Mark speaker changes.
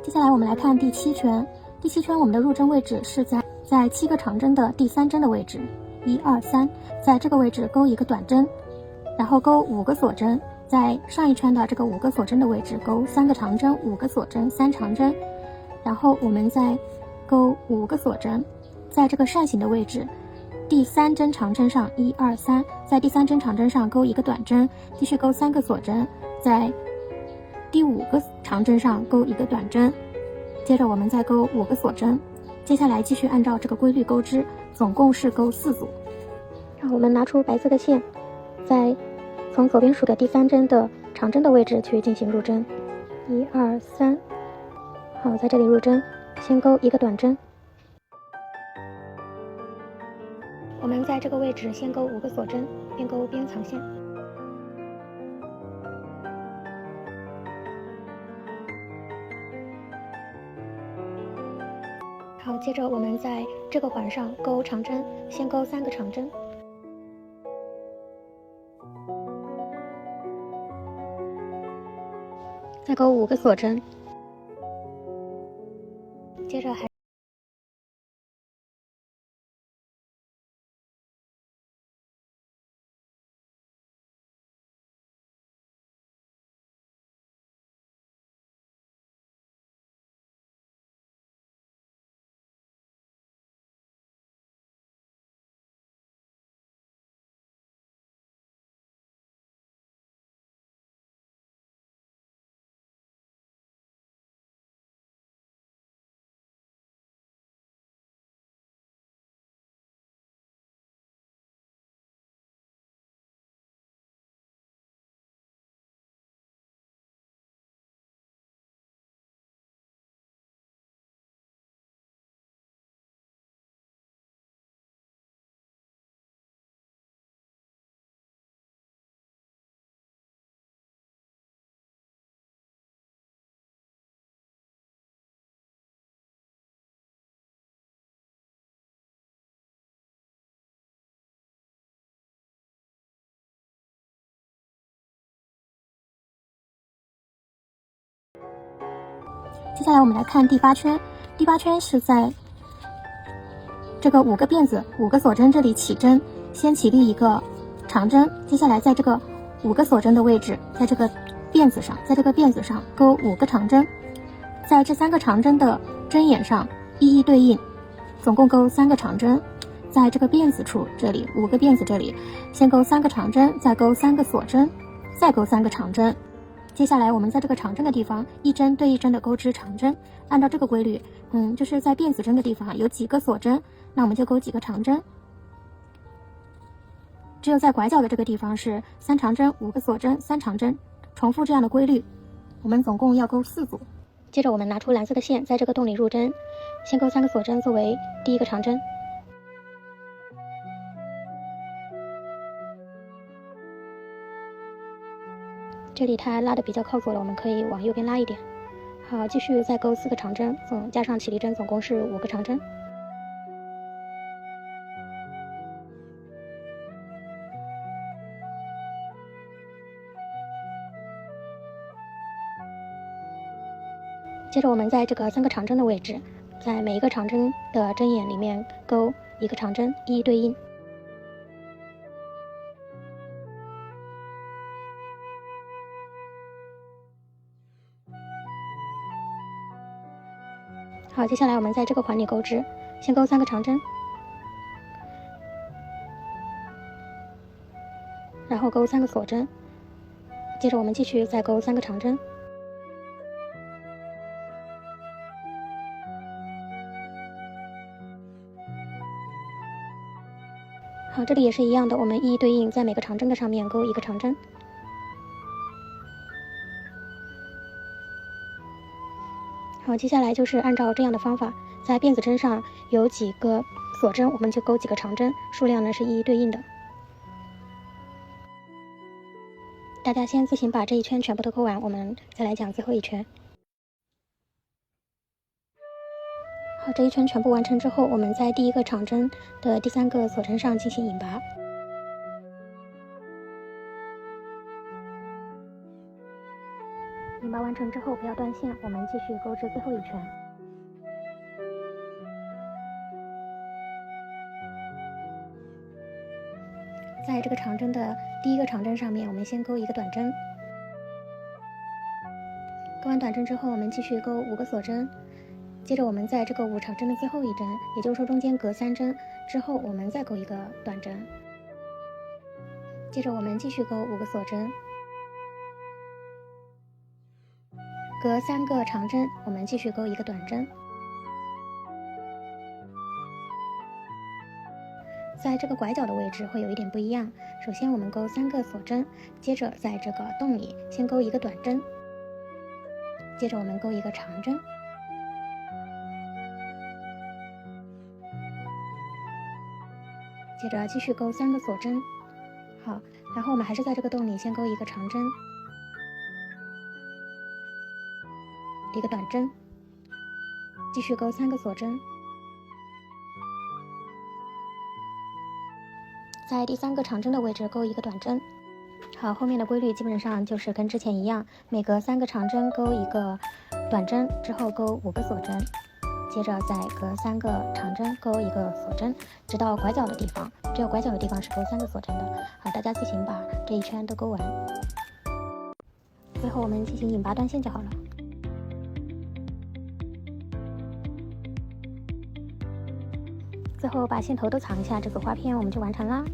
Speaker 1: 接下来我们来看第7圈，第7圈我们的入针位置是在7个长针的第3针的位置，1、2、3，在这个位置勾一个短针，然后勾5个锁针，在上一圈的这个5个锁针的位置勾3个长针，5个锁针，3长针，然后我们再勾5个锁针，在这个扇形的位置第3针长针上1、2、3，在第3针长针上勾一个短针，继续勾3个锁针，在第5个长针上勾一个短针，接着我们再勾5个锁针，接下来继续按照这个规律钩织，总共是勾4组。然后我们拿出白色的线，在从左边数的第3针的长针的位置去进行入针，1、2、3，好，在这里入针，先勾一个短针。我们在这个位置先勾5个锁针，边勾边藏线。好，接着我们在这个环上勾长针，先勾3个长针，再勾5个锁针，接着还接下来我们来看第8圈，第8圈是在这个5个辫子、5个锁针这里起针，先起立一个长针，接下来在这个5个锁针的位置，在这个辫子上勾5个长针，在这3个长针的针眼上一一对应，总共勾3个长针，在这个辫子处这里5个辫子这里先勾3个长针，再勾3个锁针，再勾3个长针。接下来我们在这个长针的地方一针对一针的钩织长针，按照这个规律，就是在辫子针的地方有几个锁针，那我们就勾几个长针，只有在拐角的这个地方是3长针5个锁针3长针，重复这样的规律，我们总共要勾4组。接着我们拿出蓝色的线，在这个洞里入针，先勾3个锁针作为第一个长针，这里它拉的比较靠左了，我们可以往右边拉一点。好，继续再勾4个长针，加上起立针，总共是5个长针。接着我们在这个3个长针的位置，在每一个长针的针眼里面勾一个长针，一一对应。好，接下来我们在这个环里钩织，先勾3个长针，然后勾3个锁针，接着我们继续再勾3个长针。好，这里也是一样的，我们一一对应，在每个长针的上面勾一个长针。好，接下来就是按照这样的方法，在辫子针上有几个锁针，我们就勾几个长针，数量呢是一一对应的。大家先自行把这一圈全部都勾完，我们再来讲最后一圈。好，这一圈全部完成之后，我们在第一个长针的第3个锁针上进行引拔。引拔完成之后不要断线，我们继续钩至最后一圈。在这个长针的第一个长针上面，我们先钩一个短针。钩完短针之后，我们继续钩5个锁针。接着我们在这个5长针的最后一针，也就是说中间隔3针之后，我们再钩一个短针。接着我们继续钩5个锁针。隔3个长针，我们继续钩一个短针。在这个拐角的位置会有一点不一样。首先我们钩3个锁针，接着在这个洞里先钩一个短针，接着我们钩一个长针，接着继续钩3个锁针。好，然后我们还是在这个洞里先钩一个长针，一个短针，继续钩3个锁针。在第3个长针的位置钩一个短针。好，后面的规律基本上就是跟之前一样，每隔3个长针钩一个短针，之后钩5个锁针，接着再隔3个长针钩一个锁针，直到拐角的地方，只有拐角的地方是钩3个锁针的。好，大家自行把这一圈都钩完，最后我们进行引拔断线就好了。最后把线头都藏一下，这组花片我们就完成啦。